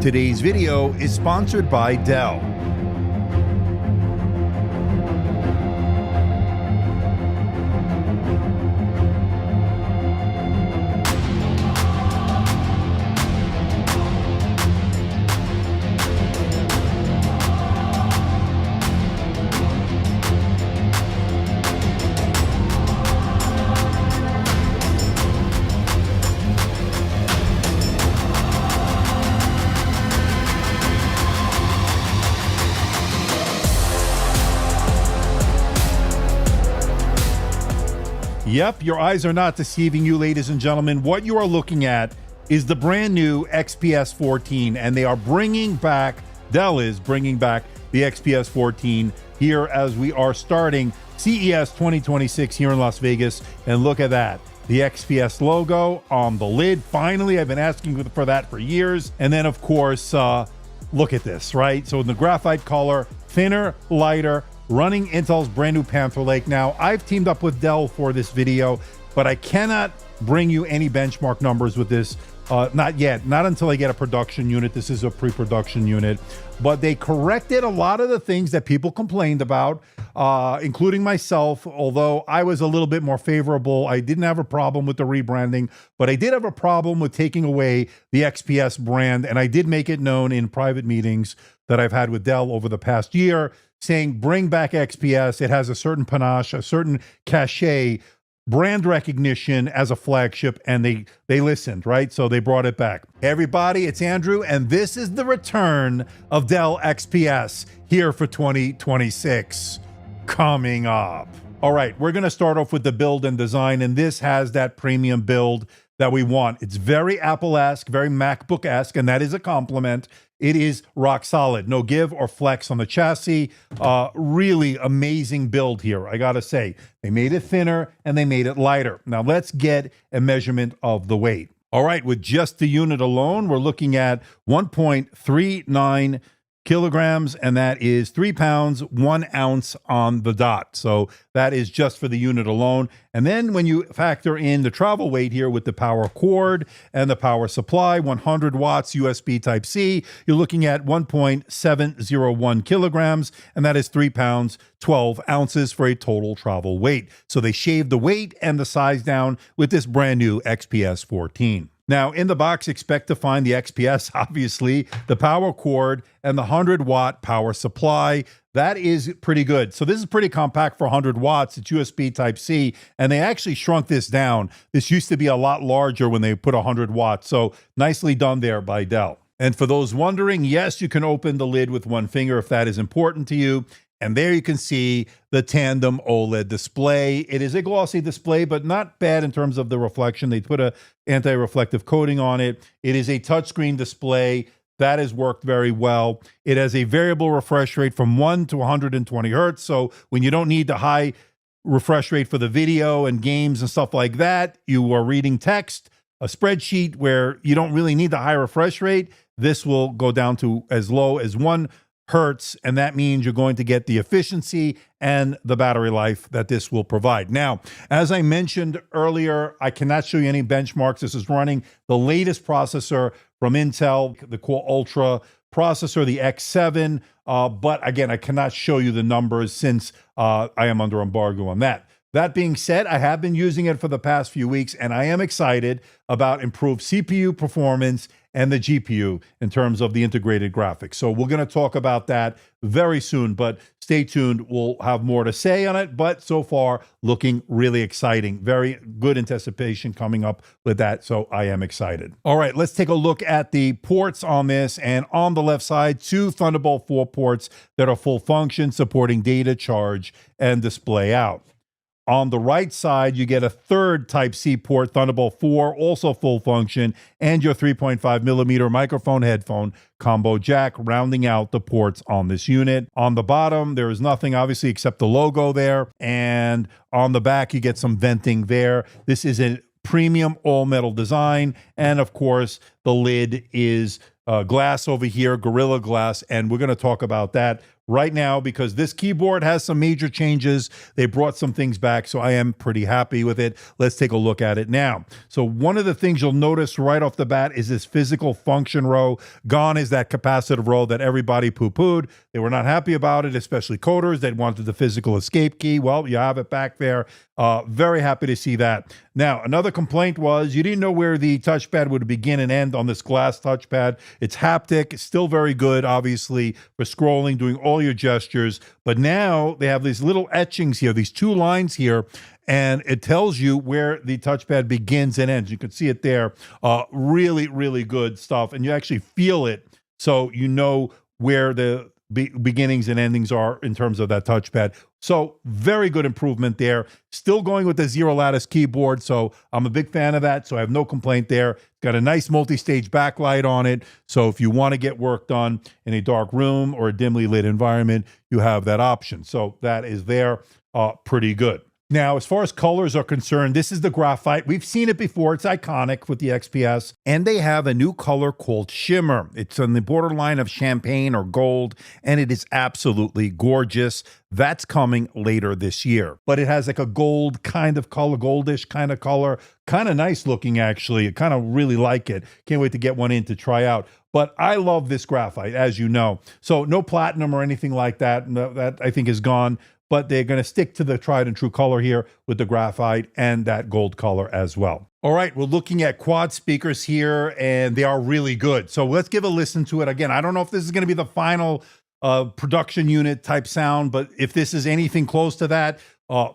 Today's video is sponsored by Dell. Yep, your eyes are not deceiving you, ladies and gentlemen. What you are looking at is the brand new XPS 14, and they are bringing back, Dell is bringing back the XPS 14 here as we are starting CES 2026 here in Las Vegas. And look at that, the XPS logo on the lid. Finally, I've been asking for that for years. And then, of course, look at this, right? So in the graphite color, thinner, lighter, running Intel's brand new Panther Lake. Now, I've teamed up with Dell for this video, but I cannot bring you any benchmark numbers with this. Not yet, not until I get a production unit. This is a pre-production unit, but they corrected a lot of the things that people complained about, including myself, although I was a little bit more favorable. I didn't have a problem with the rebranding, but I did have a problem with taking away the XPS brand, and I did make it known in private meetings that I've had with Dell over the past year, saying, bring back XPS. It has a certain panache, a certain cachet, brand recognition as a flagship, and they listened, right? So they brought it back. Hey everybody, it's Andrew, and this is the return of Dell XPS here for 2026 coming up. All right, we're gonna start off with the build and design, and this has that premium build that we want. It's very Apple-esque, very MacBook-esque, and that is a compliment. It is rock solid, no give or flex on the chassis. Really amazing build here, I gotta say. They made it thinner and they made it lighter. Now let's get a measurement of the weight. All right, with just the unit alone, we're looking at 1.39 kilograms, and that is 3 pounds, 1 ounce on the dot. So that is just for the unit alone. And then when you factor in the travel weight here with the power cord and the power supply, 100 watts USB Type-C, you're looking at 1.701 kilograms, and that is 3 pounds, 12 ounces for a total travel weight. So they shaved the weight and the size down with this brand new XPS 14. Now, in the box, expect to find the XPS, obviously, the power cord, and the 100-watt power supply. That is pretty good. So this is pretty compact for 100 watts. It's USB Type-C, and they actually shrunk this down. This used to be a lot larger when they put 100 watts, so nicely done there by Dell. And for those wondering, yes, you can open the lid with one finger if that is important to you. And there you can see the tandem OLED display. It is a glossy display, but not bad in terms of the reflection. They put a anti-reflective coating on it. It is a touchscreen display. That has worked very well. It has a variable refresh rate from 1 to 120 hertz. So when you don't need the high refresh rate for the video and games and stuff like that, you are reading text, a spreadsheet where you don't really need the high refresh rate, this will go down to as low as 1 hertz, and that means you're going to get the efficiency and the battery life that this will provide. Now, as I mentioned earlier, I cannot show you any benchmarks. This is running the latest processor from Intel, the Core Ultra processor, the X7, but again, I cannot show you the numbers since I am under embargo on that. That being said, I have been using it for the past few weeks, and I am excited about improved CPU performance and the GPU in terms of the integrated graphics. So we're going to talk about that very soon, but stay tuned. We'll have more to say on it, but so far looking really exciting. Very good anticipation coming up with that, so I am excited. All right, let's take a look at the ports on this, and on the left side, 2 Thunderbolt 4 ports that are full function, supporting data, charge, and display out. On the right side, you get a third Type-C port, Thunderbolt 4, also full function, and your 3.5 millimeter microphone headphone combo jack, rounding out the ports on this unit. On the bottom, there is nothing, obviously, except the logo there. And on the back, you get some venting there. This is a premium all-metal design. And of course, the lid is glass over here, Gorilla Glass, and we're going to talk about that right now because this keyboard has some major changes. They brought some things back, so I am pretty happy with it. Let's take a look at it now. So one of the things you'll notice right off the bat is this physical function row. Gone is that capacitive row that everybody poo-pooed. They were not happy about it, especially coders. They wanted the physical escape key. Well, you have it back there. Very happy to see that. Now, another complaint was you didn't know where the touchpad would begin and end on this glass touchpad. It's haptic, still very good, obviously, for scrolling, doing all your gestures. But now they have these little etchings here, these two lines here, and it tells you where the touchpad begins and ends. You can see it there. Really, really good stuff. And you actually feel it, so you know where the beginnings and endings are in terms of that touchpad. So very good improvement there. Still going with the zero lattice keyboard, so I'm a big fan of that, so I have no complaint there. Got a nice multi-stage backlight on it, so if you want to get work done in a dark room or a dimly lit environment, you have that option. So that is there, pretty good. Now, as far as colors are concerned, this is the Graphite. We've seen it before. It's iconic with the XPS. And they have a new color called Shimmer. It's on the borderline of champagne or gold, and it is absolutely gorgeous. That's coming later this year. But it has like a gold kind of color, goldish kind of color. Kind of nice looking, actually. I kind of really like it. Can't wait to get one in to try out. But I love this Graphite, as you know. So no platinum or anything like that. No, that I think is gone. But they're going to stick to the tried and true color here with the Graphite and that gold color as well. All right, we're looking at quad speakers here, and they are really good. So let's give a listen to it. Again, I don't know if this is going to be the final production unit type sound, but if this is anything close to that,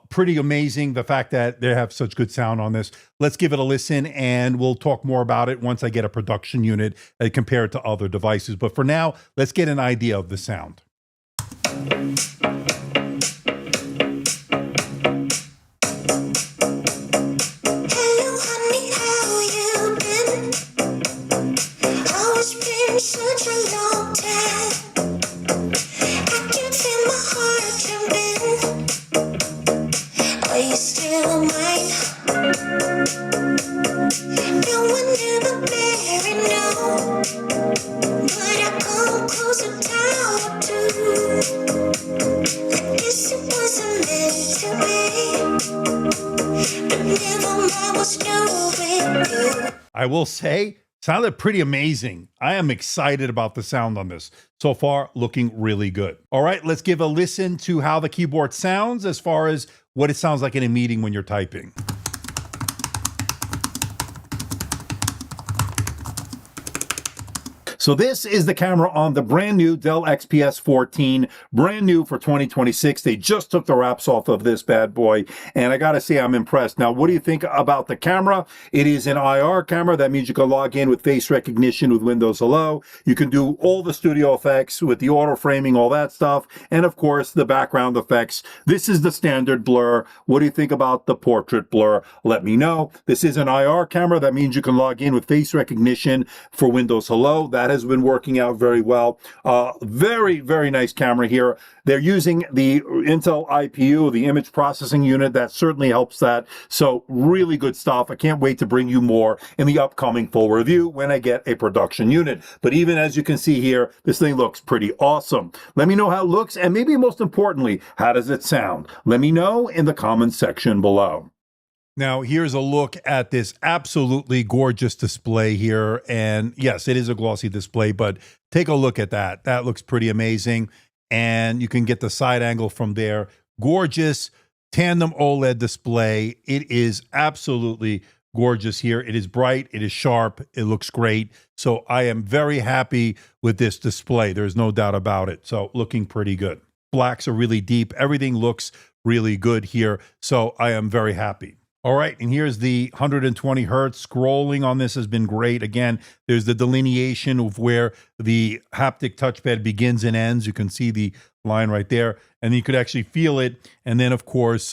pretty amazing, the fact that they have such good sound on this. Let's give it a listen, and we'll talk more about it once I get a production unit and compare it to other devices. But for now, let's get an idea of the sound. Such a long time, I can feel my heart jumping. Are you still mine? No one ever very know, but I come closer down to. I guess it wasn't meant to be, but never mind what's going through. I will say, sounded pretty amazing. I am excited about the sound on this. So far, looking really good. All right, let's give a listen to how the keyboard sounds as far as what it sounds like in a meeting when you're typing. So this is the camera on the brand new Dell XPS 14, brand new for 2026. They just took the wraps off of this bad boy, and I gotta say I'm impressed. Now, what do you think about the camera? It is an IR camera. That means you can log in with face recognition with Windows Hello. You can do all the studio effects with the auto framing, all that stuff, and of course the background effects. This is the standard blur. What do you think about the portrait blur? Let me know. This is an IR camera. That means you can log in with face recognition for Windows Hello. That has been working out very well. Very, very nice camera here. They're using the Intel IPU, the image processing unit. That certainly helps that. So really good stuff. I can't wait to bring you more in the upcoming full review when I get a production unit. But even as you can see here, this thing looks pretty awesome. Let me know how it looks, and maybe most importantly, how does it sound? Let me know in the comments section below. Now, here's a look at this absolutely gorgeous display here. And yes, it is a glossy display, but take a look at that. That looks pretty amazing. And you can get the side angle from there. Gorgeous tandem OLED display. It is absolutely gorgeous here. It is bright. It is sharp. It looks great. So I am very happy with this display. There's no doubt about it. So looking pretty good. Blacks are really deep. Everything looks really good here. So I am very happy. All right, and here's the 120 hertz. Scrolling on this has been great. Again, there's the delineation of where the haptic touchpad begins and ends. You can see the line right there, and you could actually feel it. And then, of course,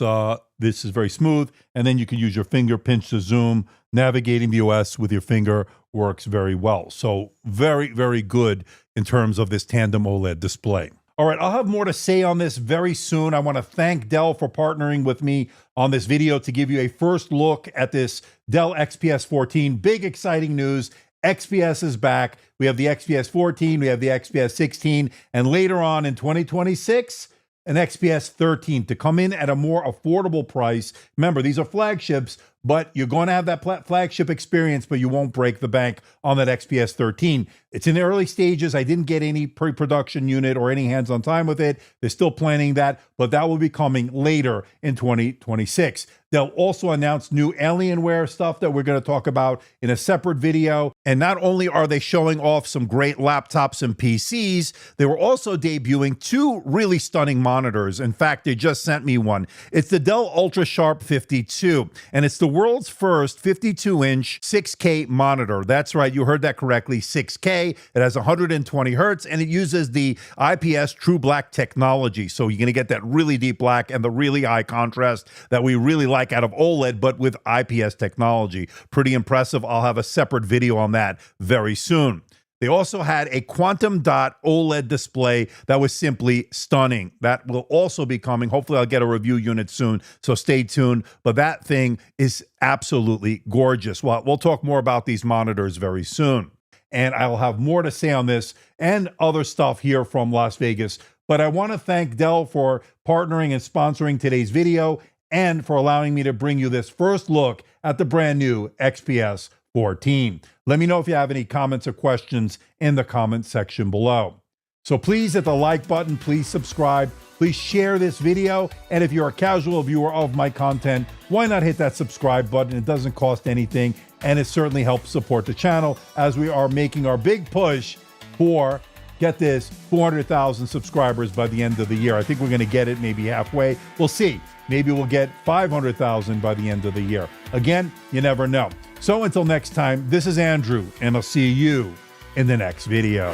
this is very smooth. And then you can use your finger pinch to zoom. Navigating the OS with your finger works very well. So very, very good in terms of this tandem OLED display. All right, I'll have more to say on this very soon. I want to thank Dell for partnering with me on this video to give you a first look at this Dell XPS 14. Big, exciting news. XPS is back. We have the XPS 14, we have the XPS 16, and later on in 2026, an XPS 13 to come in at a more affordable price. Remember, these are flagships, but you're going to have that flagship experience, but you won't break the bank on that XPS 13. It's in the early stages. I didn't get any pre-production unit or any hands-on time with it. They're still planning that, but that will be coming later in 2026. They'll also announce new Alienware stuff that we're going to talk about in a separate video. And not only are they showing off some great laptops and PCs, they were also debuting two really stunning monitors. In fact, they just sent me one. It's the Dell UltraSharp 52, and it's the world's first 52-inch 6K monitor. That's right, you heard that correctly, 6K. It has 120 hertz, and it uses the IPS True Black technology. So you're going to get that really deep black and the really high contrast that we really like out of OLED, but with IPS technology. Pretty impressive. I'll have a separate video on that very soon. They also had a quantum dot OLED display that was simply stunning. That will also be coming. Hopefully I'll get a review unit soon, so stay tuned. But that thing is absolutely gorgeous. Well, we'll talk more about these monitors very soon. And I'll have more to say on this and other stuff here from Las Vegas. But I want to thank Dell for partnering and sponsoring today's video and for allowing me to bring you this first look at the brand new XPS 14. Let me know if you have any comments or questions in the comment section below. So please hit the like button, please subscribe, please share this video, and if you're a casual viewer of my content, why not hit that subscribe button? It doesn't cost anything, and it certainly helps support the channel as we are making our big push for, get this, 400,000 subscribers by the end of the year. I think we're going to get it maybe halfway. We'll see. Maybe we'll get 500,000 by the end of the year. Again, you never know. So until next time, this is Andrew, and I'll see you in the next video.